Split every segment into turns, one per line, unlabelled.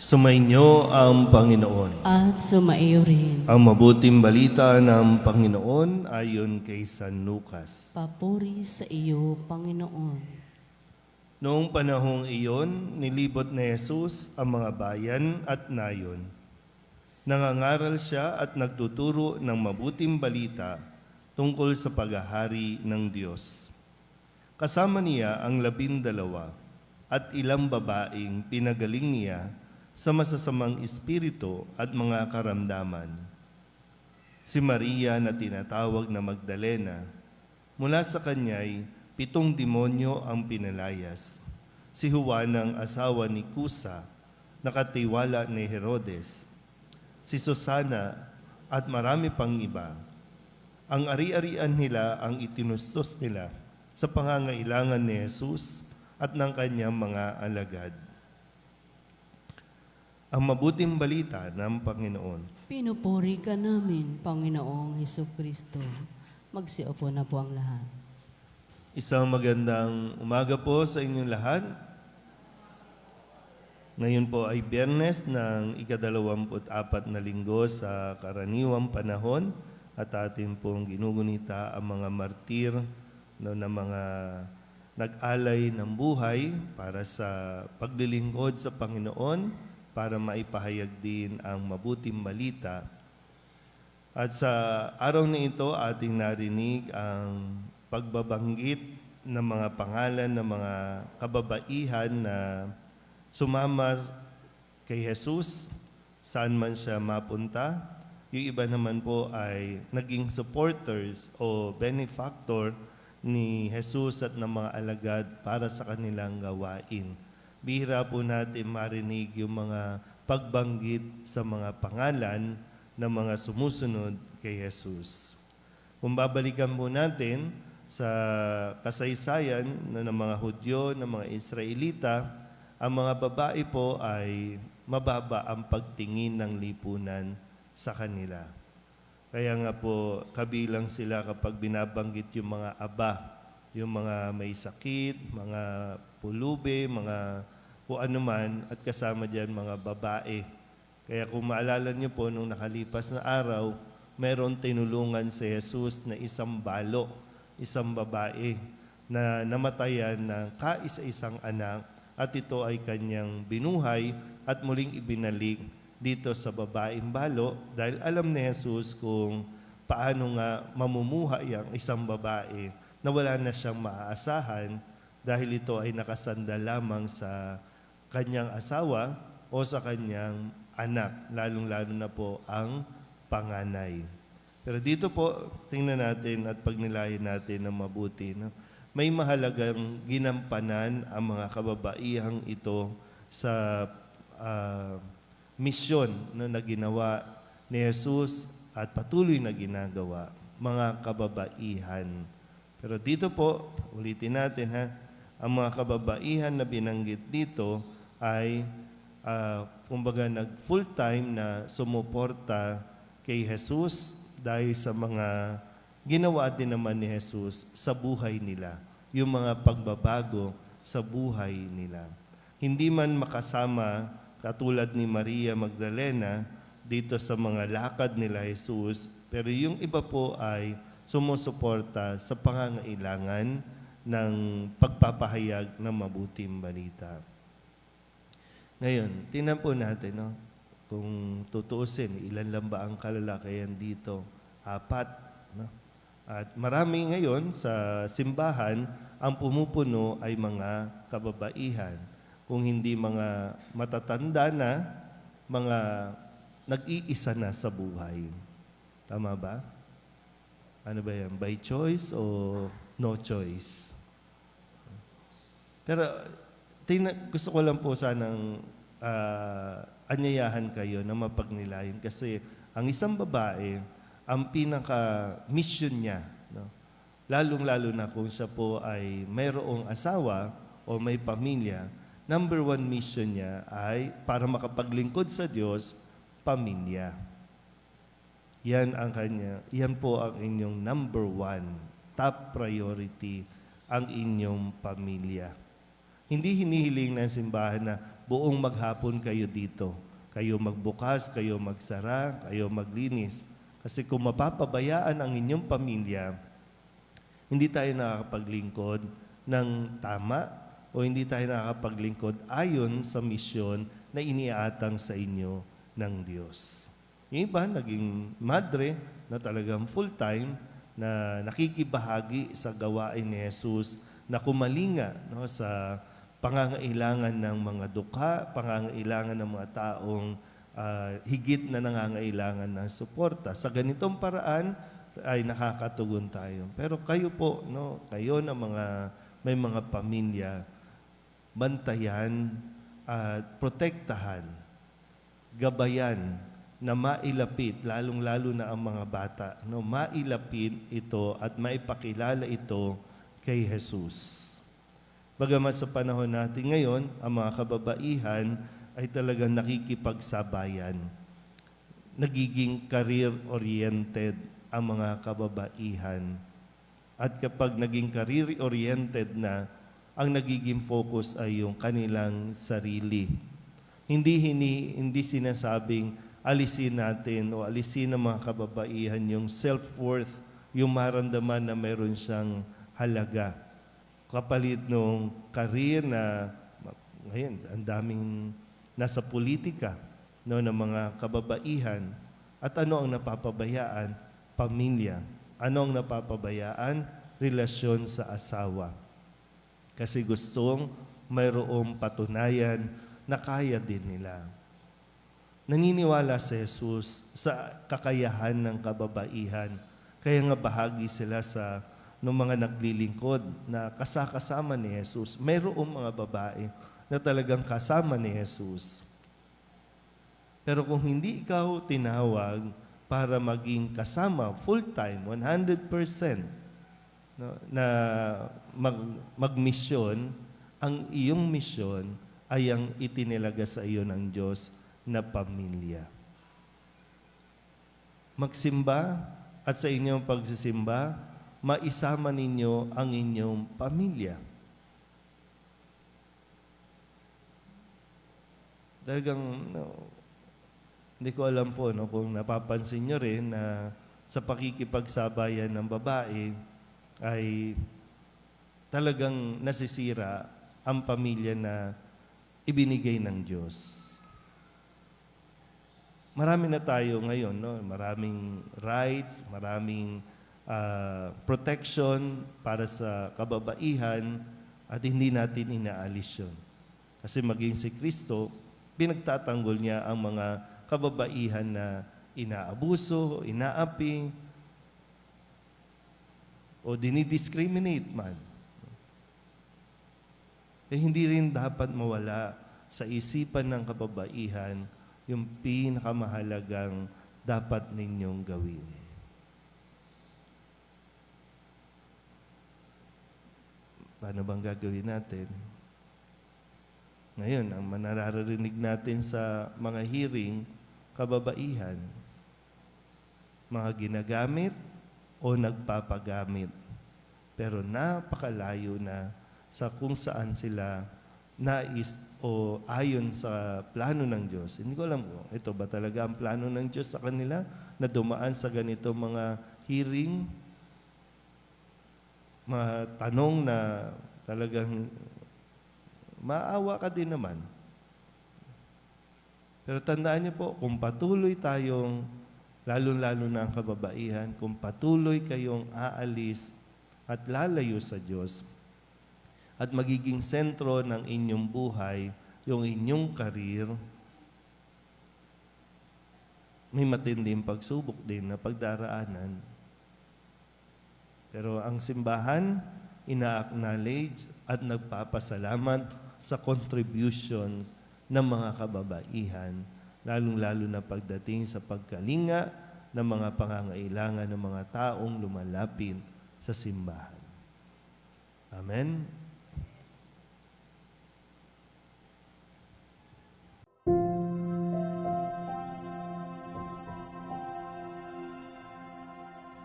Sumainyo ang Panginoon.
At sumaiyo rin.
Ang mabuting balita ng Panginoon ayon kay San Lucas.
Papuri sa iyo, Panginoon.
Noong panahong iyon, nilibot ni Jesus ang mga bayan at nayon. Nangangaral siya at nagtuturo ng mabuting balita tungkol sa paghahari ng Diyos. Kasama niya ang 12 at ilang babaeng pinagaling niya sa masasamang espiritu at mga karamdaman. Si Maria na tinatawag na Magdalena, mula sa kanya'y 7 demonyo ang pinalayas. Si Juan ang asawa ni Kusa, nakatiwala ni Herodes. Si Susana at marami pang iba. Ang ari-arian nila ang itinustos nila sa pangangailangan ni Jesus at ng kanyang mga alagad. Ang mabuting balita ng Panginoon.
Pinupuri ka namin, Panginoong Hesukristo. Magsiupo na po ang lahat.
Isang magandang umaga po sa inyong lahat. Ngayon po ay Biyernes ng ika-24 na linggo sa karaniwang panahon at atin pong ginugunita ang mga martir na mga nag-alay ng buhay para sa paglilingkod sa Panginoon, para maipahayag din ang mabuting balita. At sa araw na ito, ating narinig ang pagbabanggit ng mga pangalan ng mga kababaihan na sumama kay Jesus saan man siya mapunta. Yung iba naman po ay naging supporters o benefactor ni Jesus at ng mga alagad para sa kanilang gawain. Bihira po natin marinig yung mga pagbanggit sa mga pangalan ng mga sumusunod kay Jesus. Kung babalikan po natin sa kasaysayan ng mga Hudyo, ng mga Israelita, ang mga babae po ay mababa ang pagtingin ng lipunan sa kanila. Kaya nga po kabilang sila kapag binabanggit yung mga aba, yung mga may sakit, mga pulubi, mga kung ano man, at kasama dyan mga babae. Kaya kung maalala niyo po, nung nakalipas na araw, meron tinulungan si Jesus na isang balo, isang babae, na namatayan ng kaisa-isang anak, at ito ay kanyang binuhay at muling ibinalik dito sa babaeng balo dahil alam ni Jesus kung paano nga mamumuhay ang isang babae na wala na siyang maaasahan dahil ito ay nakasandal lamang sa kanyang asawa o sa kanyang anak, lalong-lalo na po ang panganay. Pero dito po, tingnan natin at pagnilayan natin ng mabuti. No? May mahalagang ginampanan ang mga kababaihang ito sa misyon na ginawa ni Jesus at patuloy na ginagawa, mga kababaihan. Pero dito po, ulitin natin ang mga kababaihan na binanggit dito ay kumbaga nag-full-time na sumuporta kay Jesus dahil sa mga ginawa din naman ni Jesus sa buhay nila, yung mga pagbabago sa buhay nila. Hindi man makasama katulad ni Maria Magdalena dito sa mga lakad nila Jesus, pero yung iba po ay sumusuporta sa pangangailangan ng pagpapahayag ng mabuting balita. Ngayon, tingnan po natin, no? Kung tutuusin, ilan lang ba ang kalalakayan dito? 4. No? At marami ngayon sa simbahan, ang pumupuno ay mga kababaihan. Kung hindi mga matatanda na, mga nag-iisa na sa buhay. Tama ba? Ano ba yan? By choice o no choice? Pero gusto ko lang po sanang anyayahan kayo na mapagnilayan kasi ang isang babae, ang pinaka-mission niya, no? Lalong-lalo na kung siya po ay mayroong asawa o may pamilya, number 1 mission niya ay para makapaglingkod sa Diyos, pamilya. Yan po ang inyong number 1, top priority, ang inyong pamilya. Hindi hinihiling ng simbahan na buong maghapon kayo dito. Kayo magbukas, kayo magsara, kayo maglinis. Kasi kung mapapabayaan ang inyong pamilya, hindi tayo nakakapaglingkod ng tama o hindi tayo nakakapaglingkod ayon sa misyon na iniatang sa inyo ng Diyos. Yung iba, naging madre na talagang full-time na nakikibahagi sa gawain ni Jesus na kumalinga sa pangangailangan ng mga dukha, pangangailangan ng mga taong higit na nangangailangan ng suporta. Sa ganitong paraan ay nakakatugon tayo. Pero kayo po, kayo na may mga pamilya, bantayan at protektahan, gabayan na mailapit, lalong-lalo na ang mga bata, mailapit ito at maipakilala ito kay Jesus. Bagamat sa panahon natin ngayon, ang mga kababaihan ay talagang nakikipagsabayan. Nagiging career-oriented ang mga kababaihan. At kapag naging career-oriented na, ang nagiging focus ay yung kanilang sarili. Hindi sinasabing alisin natin o alisin ng mga kababaihan yung self-worth, yung maramdaman na mayroon siyang halaga. Kapalit nung career na ngayon, ang daming nasa politika ng mga kababaihan. At ano ang napapabayaan? Pamilya. Ano ang napapabayaan? Relasyon sa asawa. Kasi gustong mayroong patunayan na kaya din nila. Naniniwala si Jesus sa kakayahan ng kababaihan. Kaya nga bahagi sila sa ng mga naglilingkod na kasama ni Jesus. Mayroong mga babae na talagang kasama ni Jesus. Pero kung hindi ikaw tinawag para maging kasama full-time, 100%, na magmisyon, ang iyong misyon ay ang itinilaga sa iyo ng Diyos na pamilya. Magsimba at sa inyong pagsisimba, maisama ninyo ang inyong pamilya. Talagang, hindi ko alam po kung napapansin nyo rin na sa pakikipagsabayan ng babae ay talagang nasisira ang pamilya na ibinigay ng Diyos. Marami na tayo ngayon, maraming rights, maraming protection para sa kababaihan at hindi natin inaalis yun. Kasi maging si Kristo, pinagtatanggol niya ang mga kababaihan na inaabuso, inaapi, o dinidiscriminate man. Hindi rin dapat mawala sa isipan ng kababaihan yung pinakamahalagang dapat ninyong gawin. Paano bang gagawin natin? Ngayon, ang manararinig natin sa mga hearing, kababaihan, mga ginagamit o nagpapagamit. Pero napakalayo na sa kung saan sila nais o ayon sa plano ng Diyos. Hindi ko alam kung ito ba talaga ang plano ng Diyos sa kanila na dumaan sa ganito mga hearing, mga tanong na talagang maawa ka din naman. Pero tandaan niyo po, kung patuloy tayong, lalo-lalo na ang kababaihan, kung patuloy kayong aalis at lalayo sa Diyos, at magiging sentro ng inyong buhay, yung inyong karir, may matinding pagsubok din na pagdaraanan. Pero ang simbahan, ina-acknowledge at nagpapasalamat sa contribution ng mga kababaihan, lalong-lalo na pagdating sa pagkalinga ng mga pangangailangan ng mga taong lumalapit sa simbahan. Amen.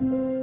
Thank you.